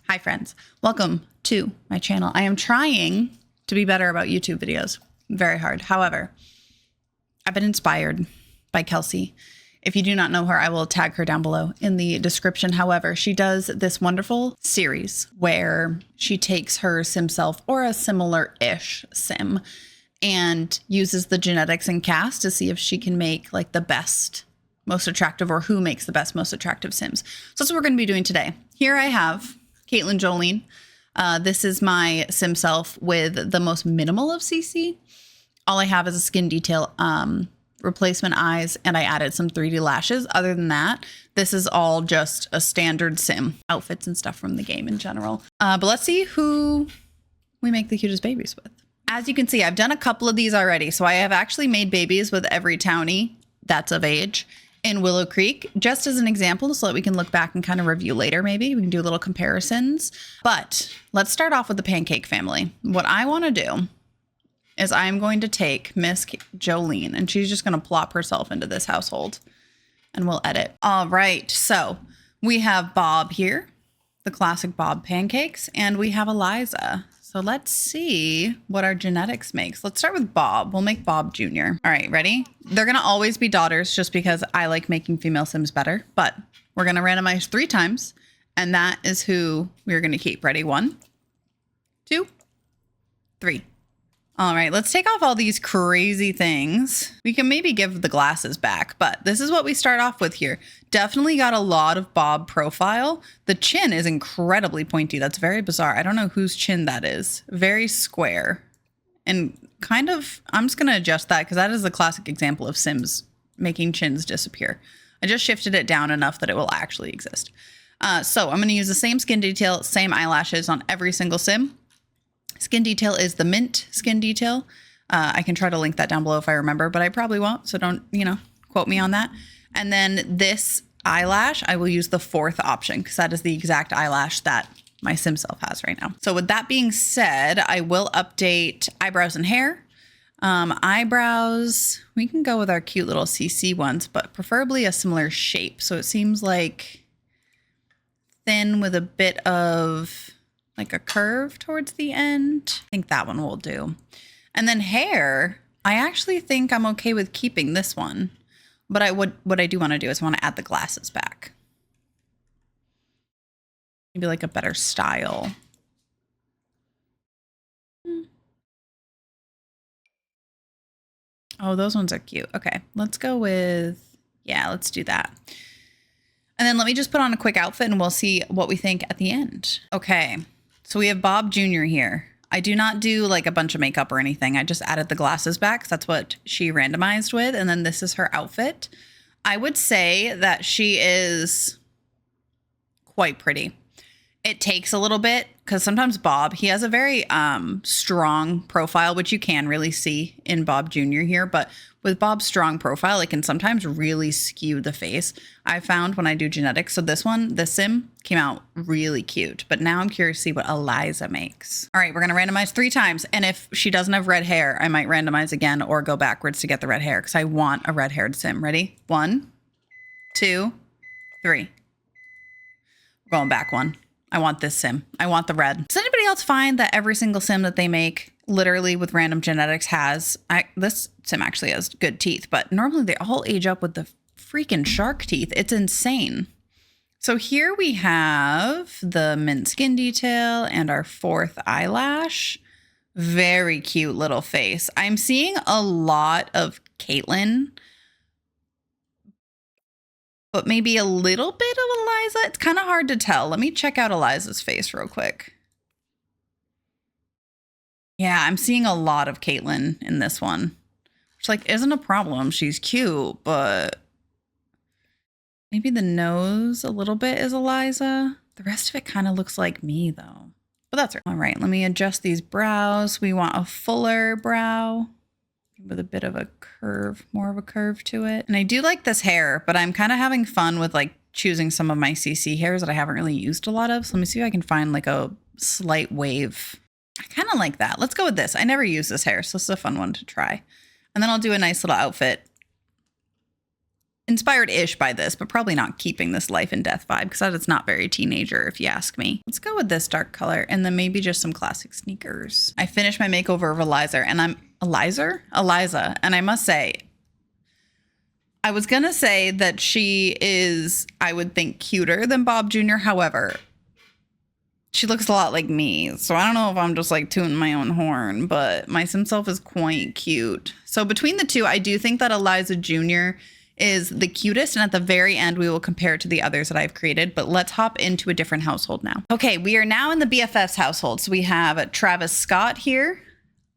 Hi friends, welcome to my channel. I am trying to be better about YouTube videos. Very hard. However, I've been inspired by Kelsey. If you do not know her, I will tag her down below in the description. However, she does this wonderful series where she takes her sim self or a similar-ish sim and uses the genetics and cast to see if she can make like the best, most attractive, or who makes the best, most attractive sims. So that's what we're going to be doing today. Here I have Caitlin Jolene. This is my sim self with the most minimal of CC. All I have is a skin detail, replacement eyes, and I added some 3D lashes. Other than that, this is all just a standard sim, outfits and stuff from the game in general. But let's see who we make the cutest babies with. As you can see, I've done a couple of these already. So I have actually made babies with every Townie that's of age in Willow Creek, just as an example, so that we can look back and kind of review later. Maybe we can do little comparisons, but let's start off with the pancake family. What I want to do is I'm going to take Miss Jolene, and she's just going to plop herself into this household, and we'll edit. All right, so we have Bob here, the classic Bob pancakes, and we have Eliza. So let's see what our genetics makes. Let's start with Bob. We'll make Bob Jr. All right, ready? They're going to always be daughters just because I like making female sims better, but we're going to randomize 3 times, and that is who we're going to keep. Ready? 1, 2, 3. All right, let's take off all these crazy things. We can maybe give the glasses back, but this is what we start off with here. Definitely got a lot of Bob profile. The chin is incredibly pointy. That's very bizarre. I don't know whose chin that is. Very square. And kind of, I'm just gonna adjust that because that is a classic example of Sims making chins disappear. I just shifted it down enough that it will actually exist. So I'm gonna use the same skin detail, same eyelashes on every single sim. Skin detail is the mint skin detail. I can try to link that down below if I remember, but I probably won't. So don't, quote me on that. And then this eyelash, I will use the 4th option because that is the exact eyelash that my sim self has right now. So with that being said, I will update eyebrows and hair. Eyebrows, we can go with our cute little CC ones, but preferably a similar shape. So it seems like thin with a bit of like a curve towards the end. I think that one will do. And then hair, I actually think I'm okay with keeping this one. But what I do want to do is I want to add the glasses back. Maybe like a better style. Oh, those ones are cute. Okay, let's go with, yeah, let's do that. And then let me just put on a quick outfit and we'll see what we think at the end. Okay. So we have Bob Jr. here. I do not do like a bunch of makeup or anything. I just added the glasses back. That's what she randomized with. And then this is her outfit. I would say that she is quite pretty. It takes a little bit because sometimes Bob, he has a very strong profile, which you can really see in Bob Jr. here. But with Bob's strong profile, it can sometimes really skew the face. I found when I do genetics. So this one, the sim came out really cute. But now I'm curious to see what Eliza makes. All right, we're going to randomize 3 times. And if she doesn't have red hair, I might randomize again or go backwards to get the red hair because I want a red haired sim. Ready? 1, 2, 3. We're going back 1. I want this sim. I want the red. Does anybody else find that every single sim that they make literally with random genetics has, this sim actually has good teeth, but normally they all age up with the freaking shark teeth. It's insane. So here we have the mint skin detail and our 4th eyelash. Very cute little face. I'm seeing a lot of Caitlin, but maybe a little bit of Eliza. It's kind of hard to tell. Let me check out Eliza's face real quick. Yeah, I'm seeing a lot of Caitlin in this one, which like isn't a problem. She's cute, but maybe the nose a little bit is Eliza. The rest of it kind of looks like me though, but that's right. All right, let me adjust these brows. We want a fuller brow with a bit of a curve, more of a curve to it. And I do like this hair, but I'm kind of having fun with like choosing some of my CC hairs that I haven't really used a lot of. So let me see if I can find like a slight wave. I kind of like that. Let's go with this. I never use this hair, so this is a fun one to try. And then I'll do a nice little outfit inspired-ish by this, but probably not keeping this life and death vibe because it's not very teenager if you ask me. Let's go with this dark color and then maybe just some classic sneakers. I finished my makeover of Eliza, and I must say, I was going to say that she is, I would think, cuter than Bob Jr. However, she looks a lot like me. So I don't know if I'm just like tooting my own horn, but my simself is quite cute. So between the two, I do think that Eliza Jr. is the cutest. And at the very end, we will compare it to the others that I've created. But let's hop into a different household now. Okay, we are now in the BFFs household. So we have Travis Scott here,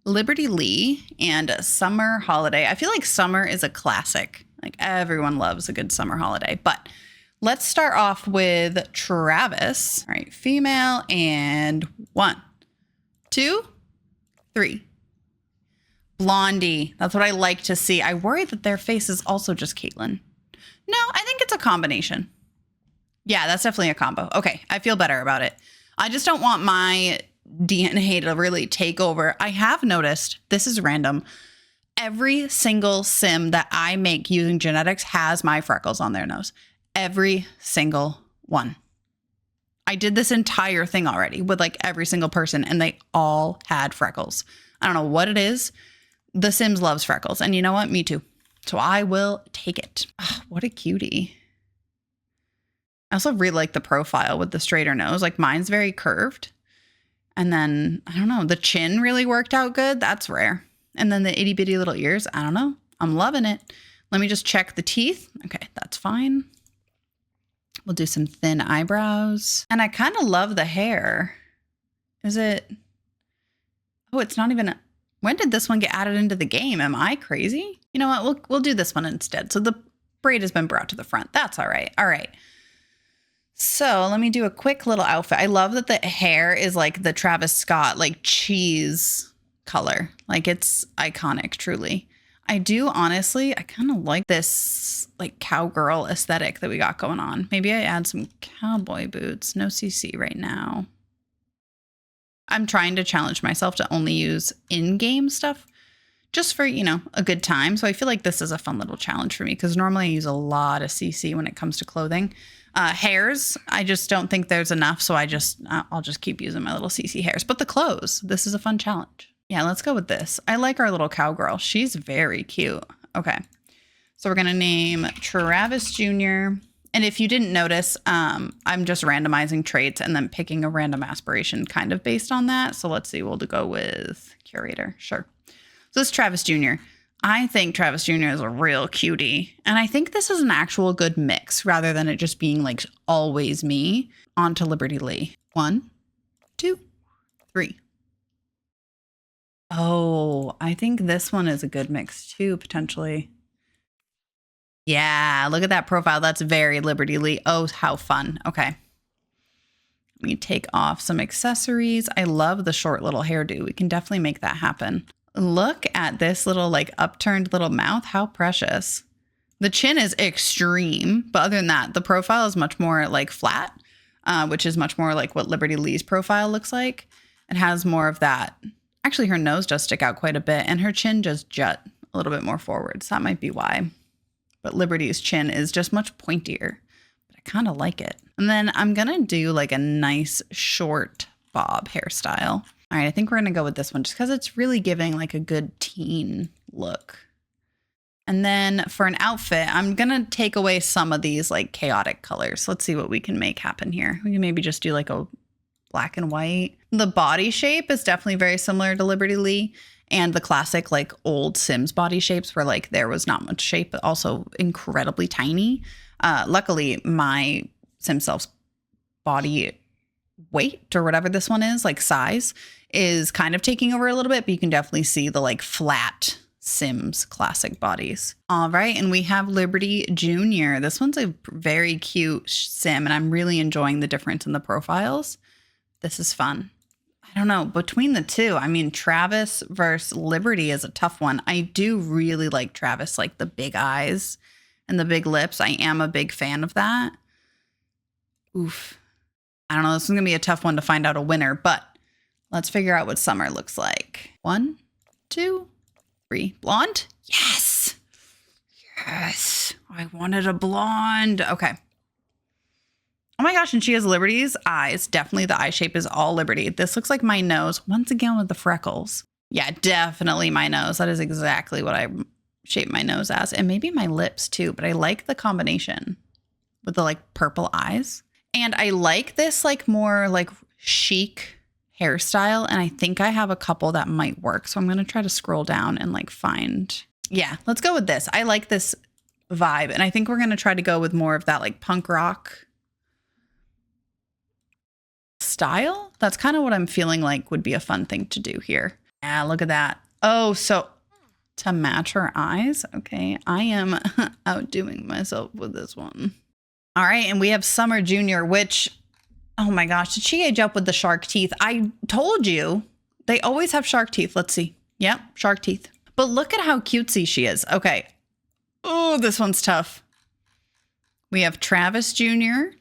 Liberty Lee, and Summer Holiday. I feel like summer is a classic. Like everyone loves a good summer holiday. But let's start off with Travis. All right, female, and 1, 2, 3. Blondie. That's what I like to see. I worry that their face is also just Caitlyn. No, I think it's a combination. Yeah, that's definitely a combo. Okay, I feel better about it. I just don't want my DNA to really take over. I have noticed, this is random, every single sim that I make using genetics has my freckles on their nose. Every single one. I did this entire thing already with like every single person and they all had freckles. I don't know what it is. The Sims loves freckles. And you know what? Me too. So I will take it. Oh, what a cutie. I also really like the profile with the straighter nose. Like mine's very curved. And then, I don't know, the chin really worked out good. That's rare. And then the itty bitty little ears. I don't know. I'm loving it. Let me just check the teeth. Okay, that's fine. We'll do some thin eyebrows. And I kind of love the hair. Is it? Oh, it's not even. When did this one get added into the game? Am I crazy? You know what? We'll do this one instead. So the braid has been brought to the front. That's all right. All right. So let me do a quick little outfit. I love that the hair is like the Travis Scott, like cheese color. Like it's iconic, truly. I do honestly, I kind of like this like cowgirl aesthetic that we got going on. Maybe I add some cowboy boots. No CC right now. I'm trying to challenge myself to only use in-game stuff just for, you know, a good time. So I feel like this is a fun little challenge for me because normally I use a lot of CC when it comes to clothing. Hairs, I just don't think there's enough. So I'll just keep using my little CC hairs. But the clothes, this is a fun challenge. Yeah, let's go with this. I like our little cowgirl. She's very cute. Okay. So we're going to name Travis Jr. And if you didn't notice, I'm just randomizing traits and then picking a random aspiration kind of based on that. So let's see, we'll go with curator. Sure. So this is Travis Jr. I think Travis Jr. is a real cutie. And I think this is an actual good mix rather than it just being like always me. On to Liberty Lee. 1, 2, 3. Oh, I think this one is a good mix too, potentially. Yeah, look at that profile. That's very Liberty Lee. Oh, how fun. Okay. Let me take off some accessories. I love the short little hairdo. We can definitely make that happen. Look at this little like upturned little mouth. How precious. The chin is extreme, but other than that, the profile is much more like flat, which is much more like what Liberty Lee's profile looks like. It has more of that. Actually, her nose does stick out quite a bit and her chin just jut a little bit more forward. So that might be why. But Liberty's chin is just much pointier. But I kind of like it. And then I'm going to do like a nice short bob hairstyle. All right, I think we're going to go with this one just because it's really giving like a good teen look. And then for an outfit, I'm going to take away some of these like chaotic colors. Let's see what we can make happen here. We can maybe just do like a black and white. The body shape is definitely very similar to Liberty Lee and the classic like old Sims body shapes where like there was not much shape, but also incredibly tiny. Luckily, my simself's body weight or whatever this one is, like size, is kind of taking over a little bit, but you can definitely see the like flat Sims classic bodies. All right, and we have Liberty Jr. This one's a very cute sim, and I'm really enjoying the difference in the profiles. This is fun. I don't know, between the two, I mean, Travis versus Liberty is a tough one. I do really like Travis, like the big eyes and the big lips. I am a big fan of that. Oof. I don't know, this is gonna be a tough one to find out a winner, but let's figure out what Summer looks like. 1, 2, 3. Blonde? Yes. Yes, I wanted a blonde. Okay. Oh my gosh, and she has Liberty's eyes. Definitely the eye shape is all Liberty. This looks like my nose, once again with the freckles. Yeah, definitely my nose. That is exactly what I shaped my nose as. And maybe my lips too, but I like the combination with the like purple eyes. And I like this like more like chic hairstyle. And I think I have a couple that might work. So I'm going to try to scroll down and like find. Yeah, let's go with this. I like this vibe. And I think we're going to try to go with more of that like punk rock style. That's kind of what I'm feeling like would be a fun thing to do here. Yeah, look at that. Oh, so to match her eyes. Okay, I am outdoing myself with this one. All right, and we have Summer Junior, which, oh my gosh, did she age up with the shark teeth? I told you, they always have shark teeth. Let's see. Yep, shark teeth. But look at how cutesy she is. Okay. Oh, this one's tough. We have Travis Jr.,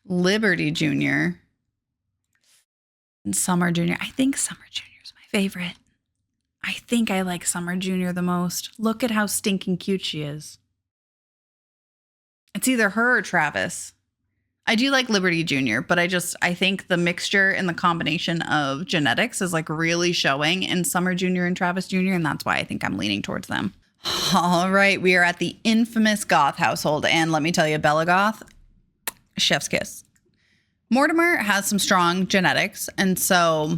Liberty Jr., and Summer Jr. I think Summer Jr. is my favorite. I think I like Summer Jr. the most. Look at how stinking cute she is. It's either her or Travis. I do like Liberty Jr., but I think the mixture and the combination of genetics is like really showing in Summer Jr. and Travis Jr., and that's why I think I'm leaning towards them. All right, we are at the infamous Goth household, and let me tell you, Bella Goth, chef's kiss. Mortimer has some strong genetics, and so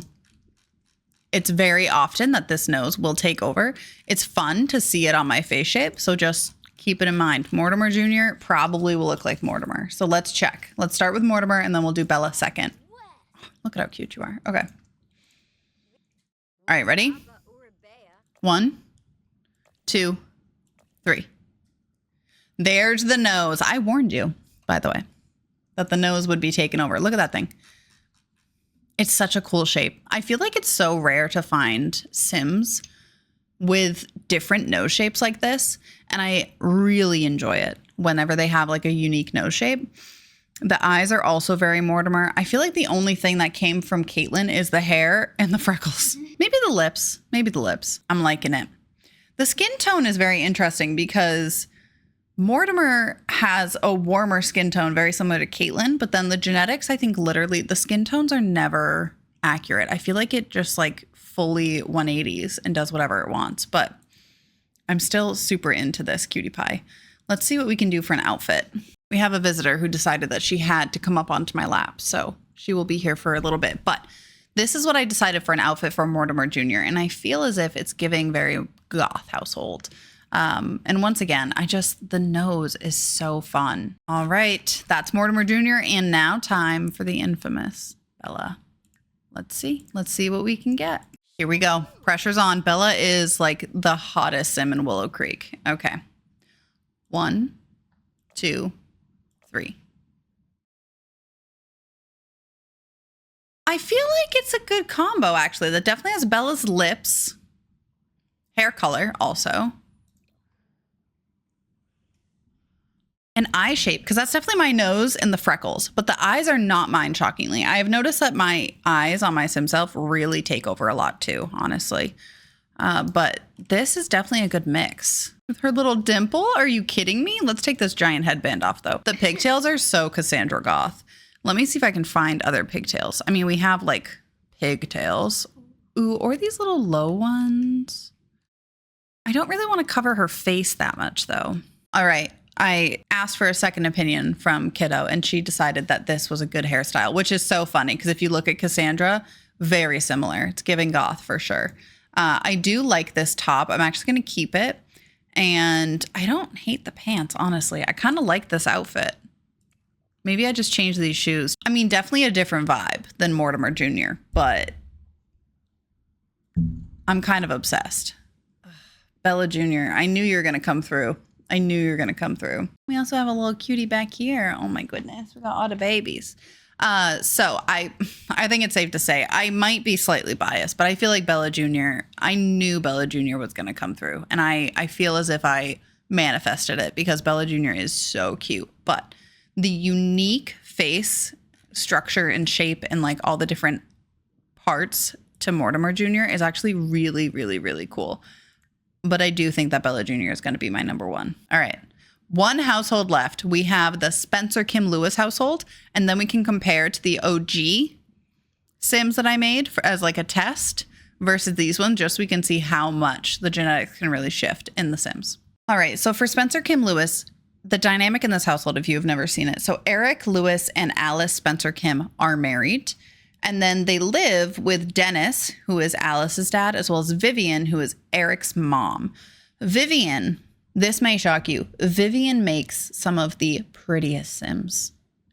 it's very often that this nose will take over. It's fun to see it on my face shape, so just keep it in mind. Mortimer Jr. probably will look like Mortimer. So let's check. Let's start with Mortimer, and then we'll do Bella second. Look at how cute you are. Okay. All right, ready? 1, 2, 3. There's the nose. I warned you, by the way, that the nose would be taken over. Look at that thing. It's such a cool shape. I feel like it's so rare to find Sims with different nose shapes like this. And I really enjoy it whenever they have like a unique nose shape. The eyes are also very Mortimer. I feel like the only thing that came from Caitlin is the hair and the freckles. Maybe the lips. Maybe the lips. I'm liking it. The skin tone is very interesting because Mortimer has a warmer skin tone, very similar to Caitlin, but then the genetics, I think literally the skin tones are never accurate. I feel like it just like fully 180s and does whatever it wants, but I'm still super into this cutie pie. Let's see what we can do for an outfit. We have a visitor who decided that she had to come up onto my lap, so she will be here for a little bit, but this is what I decided for an outfit for Mortimer Jr., and I feel as if it's giving very goth household. And once again, the nose is so fun. All right, that's Mortimer Jr. And now time for the infamous Bella. Let's see what we can get. Here we go. Pressure's on. Bella is like the hottest sim in Willow Creek. Okay. 1, 2, 3. I feel like it's a good combo, actually. That definitely has Bella's lips, hair color also, an eye shape, because that's definitely my nose and the freckles, but the eyes are not mine, shockingly. I have noticed that my eyes on my simself really take over a lot too, honestly. But this is definitely a good mix. With her little dimple, are you kidding me? Let's take this giant headband off though. The pigtails are so Cassandra Goth. Let me see if I can find other pigtails. I mean, we have like pigtails. Ooh, or these little low ones. I don't really want to cover her face that much though. All right. I asked for a second opinion from Kiddo, and she decided that this was a good hairstyle, which is so funny because if you look at Cassandra, very similar. It's giving goth for sure. I do like this top. I'm actually going to keep it, and I don't hate the pants, honestly. I kind of like this outfit. Maybe I just changed these shoes. I mean, definitely a different vibe than Mortimer Jr., but I'm kind of obsessed. Bella Jr., I knew you were going to come through. I knew you were going to come through. We also have a little cutie back here. Oh my goodness. We got all the babies. So I think it's safe to say I might be slightly biased, but I feel like Bella Jr., I knew Bella Jr. was going to come through. And I feel as if I manifested it because Bella Jr. is so cute. But the unique face structure and shape and like all the different parts to Mortimer Jr. is actually really, really, really cool. but I do think that Bella Jr. is going to be my number one. All right. One household left. We have the Spencer Kim Lewis household, and then we can compare to the OG Sims that I made as like a test versus these ones, just so we can see how much the genetics can really shift in the Sims. All right. So for Spencer Kim Lewis, the dynamic in this household, if you have never seen it. So Eric Lewis and Alice Spencer Kim are married. And then they live with Dennis, who is Alice's dad, as well as Vivian, who is Eric's mom. Vivian, this may shock you. Vivian makes some of the prettiest Sims.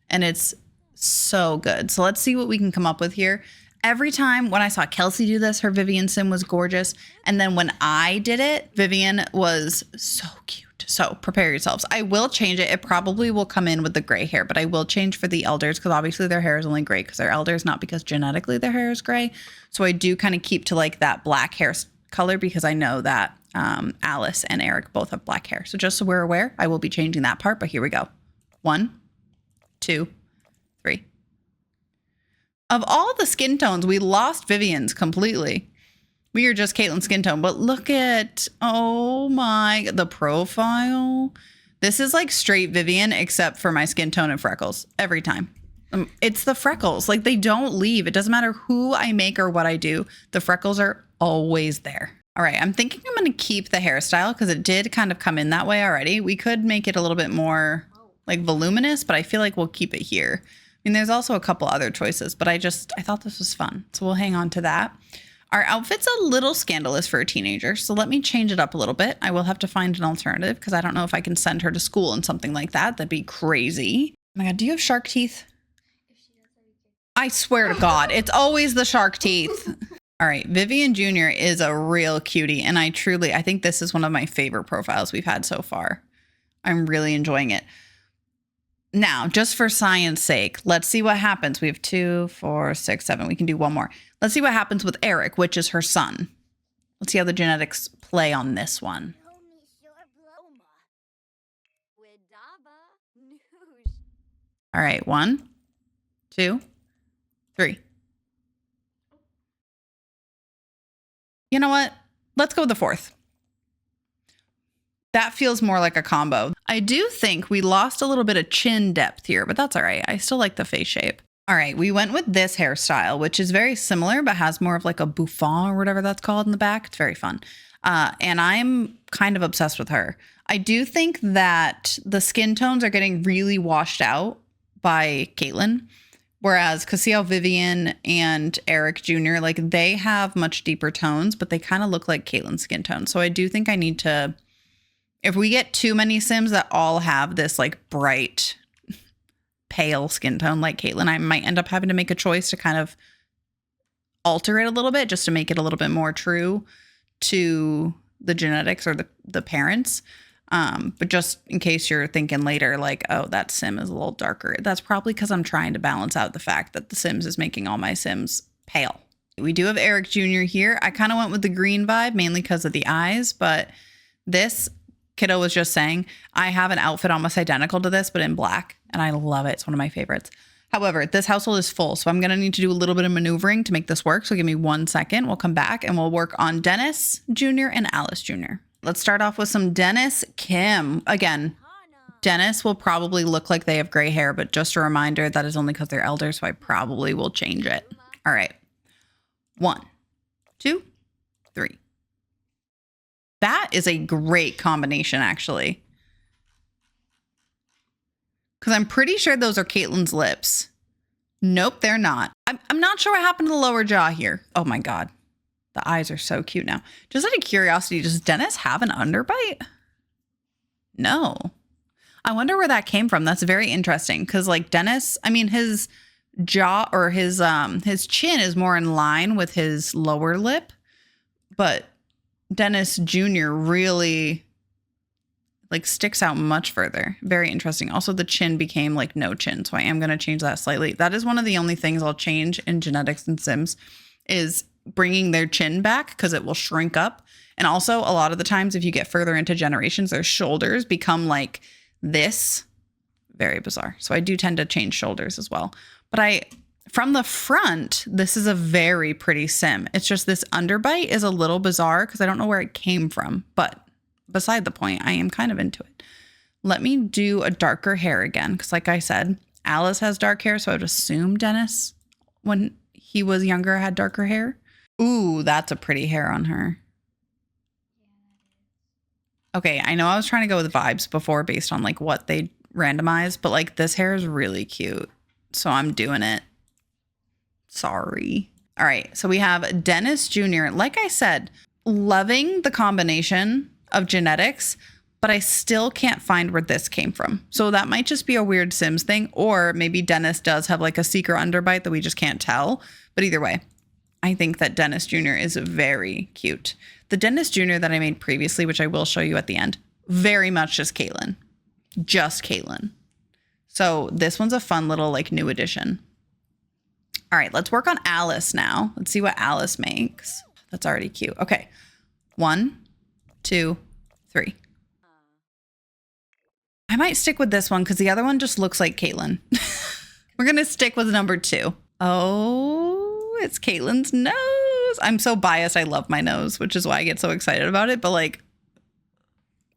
And it's so good. So let's see what we can come up with here. Every time when I saw Kelsey do this, her Vivian Sim was gorgeous. And then when I did it, Vivian was so cute. So prepare yourselves. I will change it. It probably will come in with the gray hair, but I will change for the elders because obviously their hair is only gray because they're elders, not because genetically their hair is gray. So I do kind of keep to like that black hair color because I know that Alice and Eric both have black hair. So just so we're aware, I will be changing that part, but here we go. 1, 2, 3. Of all the skin tones, we lost Vivian's completely. We are just Caitlin's skin tone, but look at, oh my, the profile. This is like straight Vivian, except for my skin tone and freckles every time. It's the freckles. Like they don't leave. It doesn't matter who I make or what I do. The freckles are always there. All right. I'm thinking I'm going to keep the hairstyle because it did kind of come in that way already. We could make it a little bit more like voluminous, but I feel like we'll keep it here. I mean, there's also a couple other choices, but I thought this was fun. So we'll hang on to that. Our outfit's a little scandalous for a teenager, so let me change it up a little bit. I will have to find an alternative because I don't know if I can send her to school in something like that. That'd be crazy. Oh my God, do you have shark teeth? I swear to God, it's always the shark teeth. All right, Vivian Jr. is a real cutie, and I think this is one of my favorite profiles we've had so far. I'm really enjoying it. Now, just for science sake, let's see what happens. We have 2, 4, 6, 7. We can do one more. Let's see what happens with Eric, which is her son. Let's see how the genetics play on this one. All right, 1, 2, 3. You know what? Let's go with the 4th. That feels more like a combo. I do think we lost a little bit of chin depth here, but that's all right. I still like the face shape. All right, we went with this hairstyle, which is very similar, but has more of like a bouffant or whatever that's called in the back. It's very fun. And I'm kind of obsessed with her. I do think that the skin tones are getting really washed out by Caitlin. Whereas, because see how Vivian and Eric Jr., like they have much deeper tones, but they kind of look like Caitlin's skin tone. So I do think I need to, if we get too many Sims that all have this like bright, pale skin tone like Caitlin, I might end up having to make a choice to kind of alter it a little bit just to make it a little bit more true to the genetics or the parents. But just in case you're thinking later, like, oh, that Sim is a little darker. That's probably because I'm trying to balance out the fact that the Sims is making all my Sims pale. We do have Eric Jr. here. I kind of went with the green vibe, mainly because of the eyes, but this kiddo was just saying, I have an outfit almost identical to this, but in black, and I love it. It's one of my favorites. However, this household is full, so I'm going to need to do a little bit of maneuvering to make this work. So give me 1 second. We'll come back and we'll work on Dennis Jr. and Alice Jr. Let's start off with some Dennis Kim. Again, Dennis will probably look like they have gray hair, but just a reminder, that is only because they're elder, so I probably will change it. All right. 1, 2, 3. That is a great combination, actually. Because I'm pretty sure those are Caitlin's lips. Nope, they're not. I'm not sure what happened to the lower jaw here. Oh my God. The eyes are so cute now. Just out of curiosity, does Dennis have an underbite? No. I wonder where that came from. That's very interesting. Because like Dennis, I mean, his jaw or his chin is more in line with his lower lip. But Dennis Jr. really like sticks out much further. Very interesting. Also, the chin became like no chin. So I am going to change that slightly. That is one of the only things I'll change in genetics and Sims is bringing their chin back because it will shrink up. And also a lot of the times if you get further into generations, their shoulders become like this. Very bizarre. So I do tend to change shoulders as well. But From the front, this is a very pretty sim. It's just this underbite is a little bizarre because I don't know where it came from. But beside the point, I am kind of into it. Let me do a darker hair again because like I said, Alice has dark hair. So I would assume Dennis, when he was younger, had darker hair. Ooh, that's a pretty hair on her. Okay, I know I was trying to go with vibes before based on like what they randomized, but like this hair is really cute. So I'm doing it. Sorry. All right, so we have Dennis Jr. Like I said, loving the combination of genetics, but I still can't find where this came from. So that might just be a weird Sims thing, or maybe Dennis does have like a secret underbite that we just can't tell. But either way, I think that Dennis Jr. is very cute. The Dennis Jr. that I made previously, which I will show you at the end, very much just Caitlin. Just Caitlin. So this one's a fun little like new addition. All right, let's work on Alice now. Let's see what Alice makes. That's already cute. Okay, 1, 2, 3. I might stick with this one because the other one just looks like Caitlin. We're going to stick with number 2. Oh, it's Caitlin's nose. I'm so biased. I love my nose, which is why I get so excited about it. But like,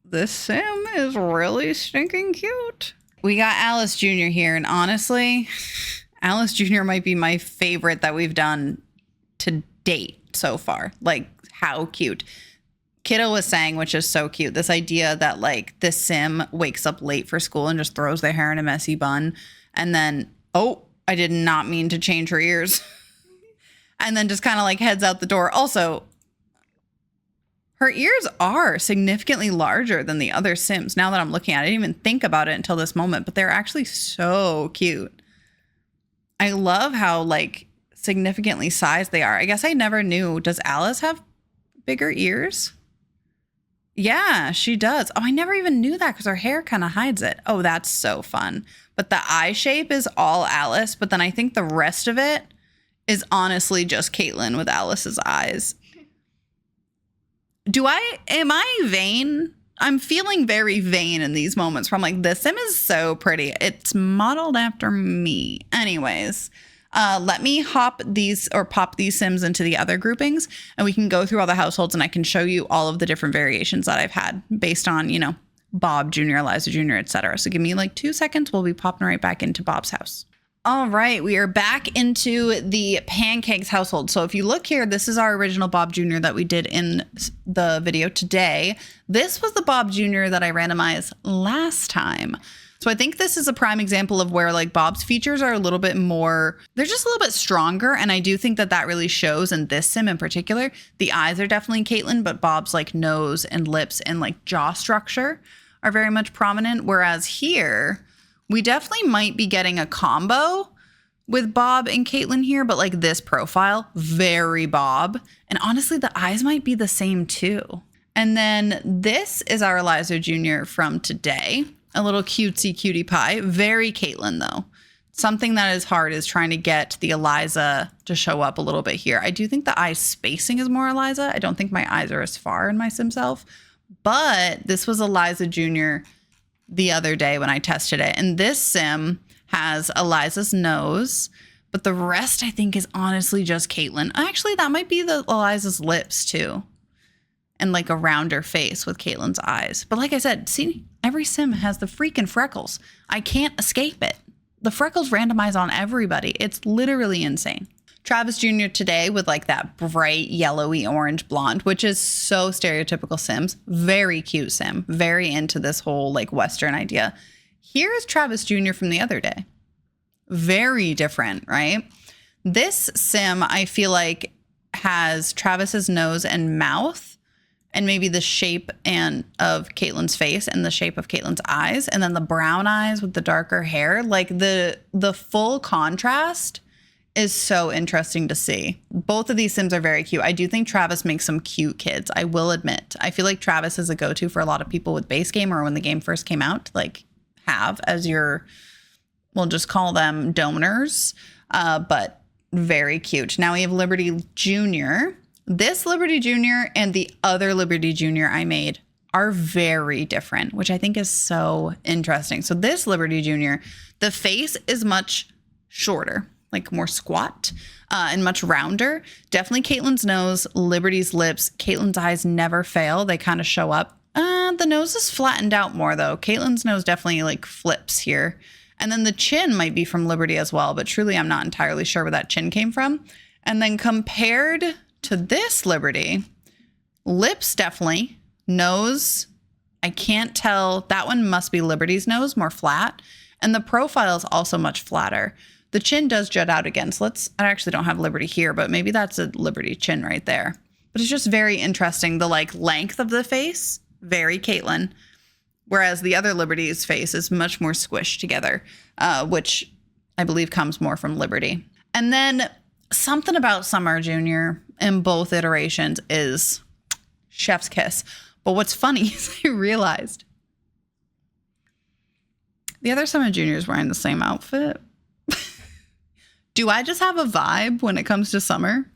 this sim is really stinking cute. We got Alice Jr. here. And honestly, Alice Jr. might be my favorite that we've done to date so far. Like, how cute. Kiddo was saying, which is so cute, this idea that like this sim wakes up late for school and just throws their hair in a messy bun. And then, oh, I did not mean to change her ears. And then just kind of like heads out the door. Also, her ears are significantly larger than the other sims. Now that I'm looking at it, I didn't even think about it until this moment, but they're actually so cute. I love how like significantly sized they are. I guess I never knew. Does Alice have bigger ears? Yeah, she does. Oh, I never even knew that because her hair kind of hides it. Oh, that's so fun. But the eye shape is all Alice, but then I think the rest of it is honestly just Caitlin with Alice's eyes. Am I vain? I'm feeling very vain in these moments where I'm like, this sim is so pretty. It's modeled after me. Anyways, let me pop these sims into the other groupings and we can go through all the households and I can show you all of the different variations that I've had based on, you know, Bob Jr., Eliza Jr., etc. So give me like 2 seconds. We'll be popping right back into Bob's house. All right, we are back into the Pancakes household. So if you look here, this is our original Bob Jr. that we did in the video today. This was the Bob Jr. that I randomized last time. So I think this is a prime example of where like Bob's features are a little bit more, they're just a little bit stronger. And I do think that that really shows in this sim in particular. The eyes are definitely Caitlin, but Bob's like nose and lips and like jaw structure are very much prominent. Whereas here, we definitely might be getting a combo with Bob and Caitlin here, but like this profile, very Bob. And honestly, the eyes might be the same too. And then this is our Eliza Jr. from today. A little cutesy cutie pie. Very Caitlin though. Something that is hard is trying to get the Eliza to show up a little bit here. I do think the eye spacing is more Eliza. I don't think my eyes are as far in my simself, but this was Eliza Jr. the other day when I tested it. And this sim has Eliza's nose, but the rest I think is honestly just Caitlin. Actually, that might be the Eliza's lips too. And like a rounder face with Caitlin's eyes. But like I said, see, every sim has the freaking freckles. I can't escape it. The freckles randomize on everybody. It's literally insane. Travis Jr. today with like that bright yellowy orange blonde, which is so stereotypical Sims. Very cute sim. Very into this whole like Western idea. Here's Travis Jr. from the other day. Very different, right? This sim, I feel like, has Travis's nose and mouth and maybe the shape of Caitlin's face and the shape of Caitlin's eyes. And then the brown eyes with the darker hair. Like the full contrast is so interesting to see. Both of these sims are very cute. I do think Travis makes some cute kids. I will admit. I feel like Travis is a go-to for a lot of people with base game or when the game first came out, like have as your, we'll just call them donors, but very cute. Now we have Liberty Jr. This Liberty Jr. and the other Liberty Jr. I made are very different, which I think is so interesting. So this Liberty Jr., the face is much shorter. like more squat and much rounder. Definitely Caitlin's nose, Liberty's lips. Caitlin's eyes never fail. They kind of show up. The nose is flattened out more though. Caitlin's nose definitely like flips here. And then the chin might be from Liberty as well, but truly I'm not entirely sure where that chin came from. And then compared to this Liberty, lips definitely, nose, I can't tell. That one must be Liberty's nose, more flat. And the profile is also much flatter. The chin does jut out again. So I actually don't have Liberty here, but maybe that's a Liberty chin right there. But it's just very interesting. The like length of the face, very Caitlin. Whereas the other Liberty's face is much more squished together, which I believe comes more from Liberty. And then something about Summer Jr. in both iterations is chef's kiss. But what's funny is I realized the other Summer Jr. is wearing the same outfit. Do I just have a vibe when it comes to Summer?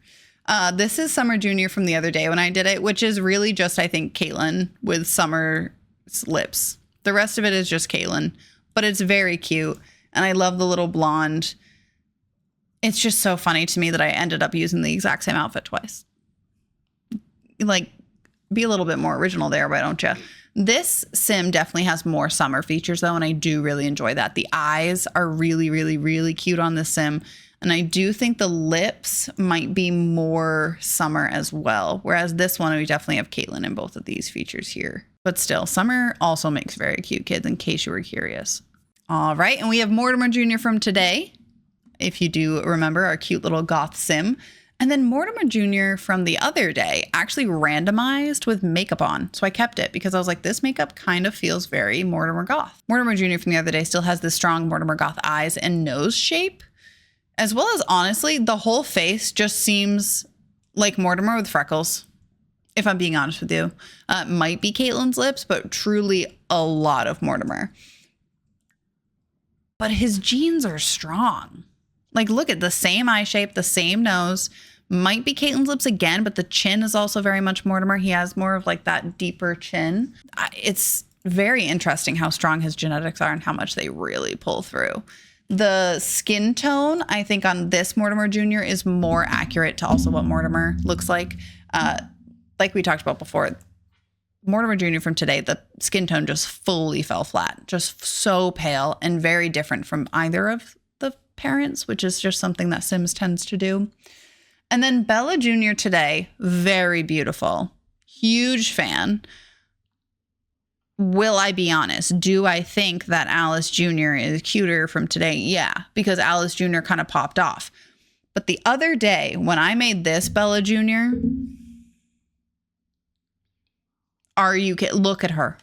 This is Summer Jr. from the other day when I did it, which is really just, I think, Caitlin with Summer's lips. The rest of it is just Caitlin, but it's very cute. And I love the little blonde. It's just so funny to me that I ended up using the exact same outfit twice. Like, be a little bit more original there, why don't you? This sim definitely has more Summer features though, and I do really enjoy that. The eyes are really, really, really cute on this sim. And I do think the lips might be more Summer as well. Whereas this one, we definitely have Caitlin in both of these features here. But still, Summer also makes very cute kids, in case you were curious. All right, and we have Mortimer Jr. from today. If you do remember, our cute little goth sim. And then Mortimer Jr. from the other day actually randomized with makeup on. So I kept it because I was like, this makeup kind of feels very Mortimer Goth. Mortimer Jr. from the other day still has the strong Mortimer Goth eyes and nose shape. As well as, honestly, the whole face just seems like Mortimer with freckles, if I'm being honest with you. It might be Caitlin's lips, but truly a lot of Mortimer. But his genes are strong. Like, look at the same eye shape, the same nose. Might be Caitlin's lips again, but the chin is also very much Mortimer. He has more of like that deeper chin. It's very interesting how strong his genetics are and how much they really pull through. The skin tone, I think on this Mortimer Jr. is more accurate to also what Mortimer looks like. Like we talked about before, Mortimer Jr. from today, the skin tone just fully fell flat. Just so pale and very different from either of the parents, which is just something that Sims tends to do. And then Bella Jr. today, very beautiful. Huge fan. Will I be honest? Do I think that Alice Jr. is cuter from today? Yeah, because Alice Jr. kind of popped off. But the other day when I made this Bella Jr., look at her.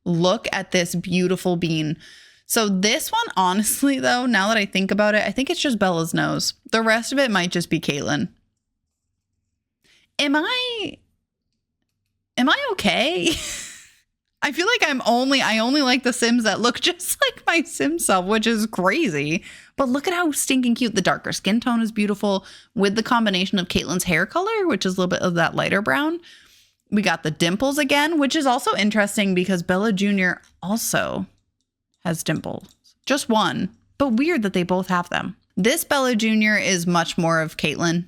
Look at this beautiful bean. So this one, honestly, though, now that I think about it, I think it's just Bella's nose. The rest of it might just be Caitlin. Am I okay? I feel like I only like the Sims that look just like my Sim self, which is crazy. But look at how stinking cute. The darker skin tone is beautiful with the combination of Caitlin's hair color, which is a little bit of that lighter brown. We got the dimples again, which is also interesting because Bella Jr. also has dimples. Just one, but weird that they both have them. This Bella Jr. is much more of Caitlin,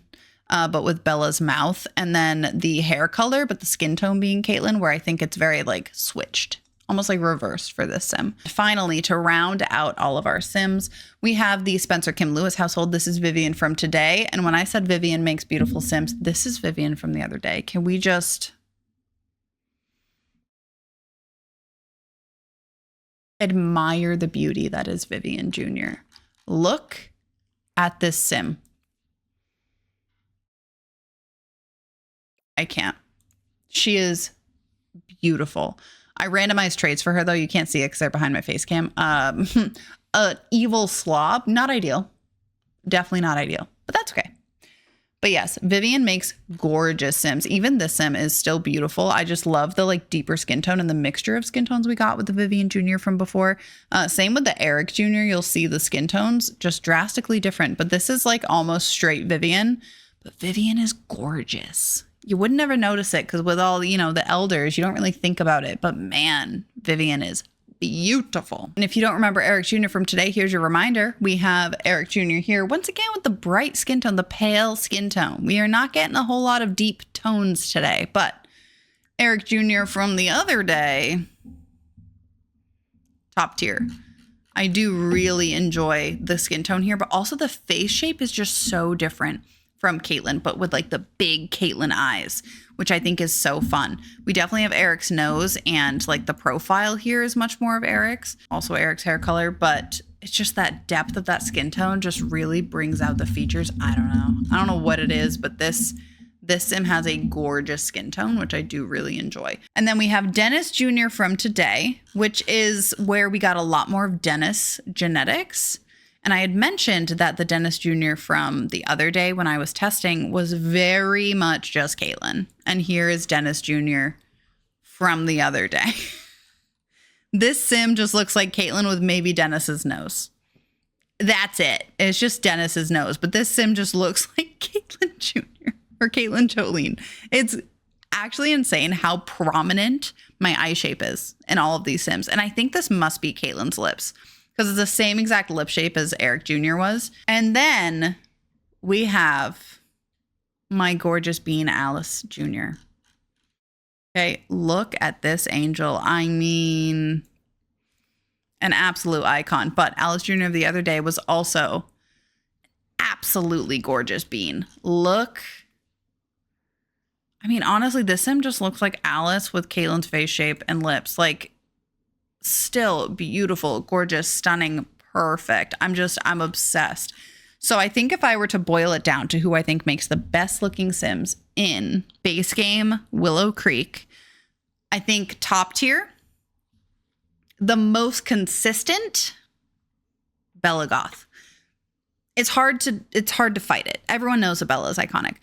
but with Bella's mouth, and then the hair color, but the skin tone being Caitlin, where I think it's very like switched, almost like reversed for this sim. Finally, to round out all of our Sims, we have the Spencer Kim Lewis household. This is Vivian from today. And when I said Vivian makes beautiful Sims, this is Vivian from the other day. Can we just admire the beauty that is Vivian Jr.? Look at this sim. I can't. She is beautiful. I randomized traits for her, though. You can't see it because they're behind my face cam. Evil slob. Not ideal. Definitely not ideal. But that's okay. But yes, Vivian makes gorgeous Sims. Even this Sim is still beautiful. I just love the like deeper skin tone and the mixture of skin tones we got with the Vivian Jr. from before. Same with the Eric Jr. You'll see the skin tones just drastically different. But this is like almost straight Vivian. But Vivian is gorgeous. You would never notice it because with all, you know, the elders, you don't really think about it. But man, Vivian is beautiful. And if you don't remember Eric Jr. from today, here's your reminder. We have Eric Jr. here once again with the bright skin tone, the pale skin tone. We are not getting a whole lot of deep tones today, but Eric Jr. from the other day, top tier. I do really enjoy the skin tone here, but also the face shape is just so different from Caitlyn, but with like the big Caitlyn eyes, which I think is so fun. We definitely have Eric's nose, and like the profile here is much more of Eric's, also Eric's hair color, but it's just that depth of that skin tone just really brings out the features. I don't know what it is, but this sim has a gorgeous skin tone, which I do really enjoy. And then we have Dennis Jr. from today, which is where we got a lot more of Dennis genetics. And I had mentioned that the Dennis Jr. from the other day when I was testing was very much just Caitlyn. And here is Dennis Jr. from the other day. This sim just looks like Caitlyn with maybe Dennis's nose. That's it. It's just Dennis's nose. But this sim just looks like Caitlyn Jr. or Caitlyn Jolene. It's actually insane how prominent my eye shape is in all of these sims. And I think this must be Caitlyn's lips, because it's the same exact lip shape as Eric Jr. was. And then we have my gorgeous bean, Alice Jr. Okay, look at this angel. I mean, an absolute icon. But Alice Jr. the other day was also absolutely gorgeous bean. Look. I mean, honestly, this sim just looks like Alice with Caitlyn's face shape and lips. Like, still beautiful, gorgeous, stunning, perfect. I'm obsessed. So I think if I were to boil it down to who I think makes the best looking sims in base game Willow Creek, I think top tier, the most consistent, Bella Goth. It's hard to fight it. Everyone knows that Bella is iconic.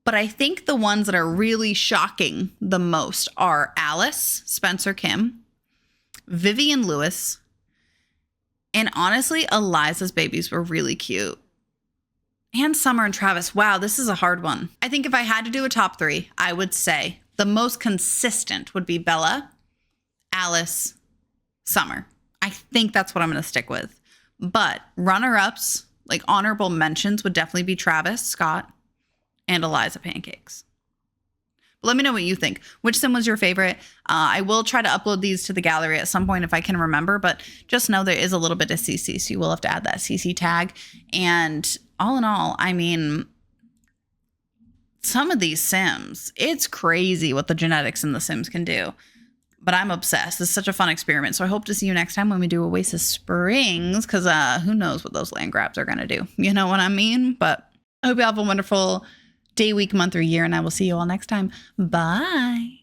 But I think the ones that are really shocking the most are Alice, Spencer Kim, Vivian Lewis, and honestly, Eliza's babies were really cute. And Summer and Travis. Wow, this is a hard one. I think if I had to do a top three, I would say the most consistent would be Bella, Alice, Summer. I think that's what I'm going to stick with. But runner-ups, like honorable mentions, would definitely be Travis Scott and Eliza Pancakes. Let me know what you think. Which sim was your favorite? I will try to upload these to the gallery at some point if I can remember, but just know there is a little bit of CC, so you will have to add that CC tag. And all in all, I mean, some of these sims, it's crazy what the genetics in the sims can do. But I'm obsessed. It's such a fun experiment. So I hope to see you next time when we do Oasis Springs, because who knows what those land grabs are going to do. You know what I mean? But I hope you have a wonderful day, week, month, or year, and I will see you all next time. Bye.